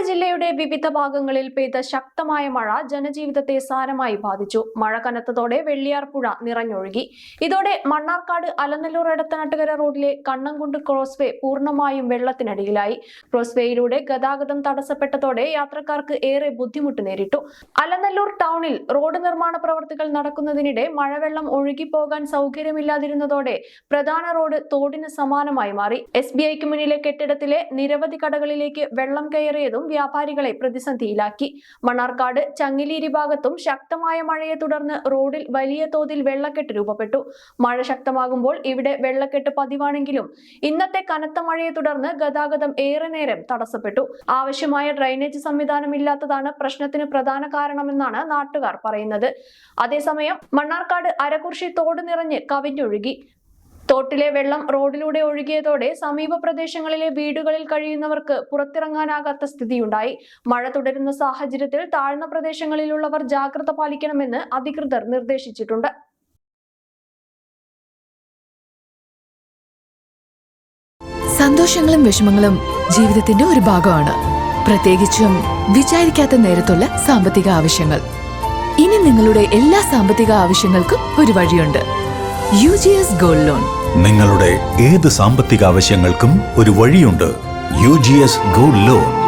വയനാട് ജില്ലയുടെ വിവിധ ഭാഗങ്ങളിൽ പെയ്ത ശക്തമായ മഴ ജനജീവിതത്തെ സാരമായി ബാധിച്ചു. മഴ കനത്തതോടെ വെള്ളിയാർ പുഴ നിറഞ്ഞൊഴുകി. ഇതോടെ മണ്ണാർക്കാട് അലനല്ലൂർ എടത്തനാട്ടുകര റോഡിലെ കണ്ണംകുണ്ട് ക്രോസ്വേ പൂർണ്ണമായും വെള്ളത്തിനടിയിലായി. ക്രോസ്വേയിലൂടെ ഗതാഗതം തടസ്സപ്പെട്ടതോടെ യാത്രക്കാർക്ക് ഏറെ ബുദ്ധിമുട്ട് നേരിട്ടു. അലനല്ലൂർ ടൗണിൽ റോഡ് നിർമ്മാണ പ്രവർത്തികൾ നടക്കുന്നതിനിടെ മഴവെള്ളം ഒഴുകിപ്പോകാൻ സൗകര്യമില്ലാതിരുന്നതോടെ പ്രധാന റോഡ് തോടിന് സമാനമായി മാറി. SBIക്ക് മുന്നിലെ കെട്ടിടത്തിലെ നിരവധി കടകളിലേക്ക് വെള്ളം കയറിയതും വ്യാപാരികളെ പ്രതിസന്ധിയിലാക്കി. മണ്ണാർക്കാട് ചങ്ങിലേരി ഭാഗത്തും ശക്തമായ മഴയെ തുടർന്ന് റോഡിൽ വലിയ തോതിൽ വെള്ളക്കെട്ട് രൂപപ്പെട്ടു. മഴ ശക്തമാകുമ്പോൾ ഇവിടെ വെള്ളക്കെട്ട് പതിവാണെങ്കിലും ഇന്നത്തെ കനത്ത മഴയെ തുടർന്ന് ഗതാഗതം ഏറെ നേരം തടസ്സപ്പെട്ടു. ആവശ്യമായ ഡ്രൈനേജ് സംവിധാനമില്ലാത്തതാണ് പ്രശ്നത്തിന് പ്രധാന കാരണമെന്നാണ് നാട്ടുകാർ പറയുന്നത്. അതേസമയം മണ്ണാർക്കാട് അരകുർശി തോട് നിറഞ്ഞ് കവിഞ്ഞൊഴുകി. തോട്ടിലെ വെള്ളം റോഡിലൂടെ ഒഴുകിയതോടെ സമീപ പ്രദേശങ്ങളിലെ വീടുകളിൽ കഴിയുന്നവർക്ക് പുറത്തിറങ്ങാനാകാത്ത സ്ഥിതിയുണ്ടായി. മഴ തുടരുന്ന സാഹചര്യത്തിൽ താഴ്ന്ന പ്രദേശങ്ങളിലുള്ളവർ ജാഗ്രത പാലിക്കണമെന്ന് അധികൃതർ നിർദ്ദേശിച്ചിട്ടുണ്ട്. സന്തോഷങ്ങളും വിഷമങ്ങളും ജീവിതത്തിന്റെ ഒരു ഭാഗമാണ്. പ്രത്യേകിച്ചും വിചാരിക്കാത്ത നേരത്തുള്ള സാമ്പത്തിക ആവശ്യങ്ങൾ. ഇനി നിങ്ങളുടെ എല്ലാ സാമ്പത്തിക ആവശ്യങ്ങൾക്കും ഒരു വഴിയുണ്ട്. UGS gold loan. നിങ്ങളുടെ ഏത് സാമ്പത്തിക ആവശ്യങ്ങൾക്കും ഒരു വഴിയുണ്ട്. UGS gold loan.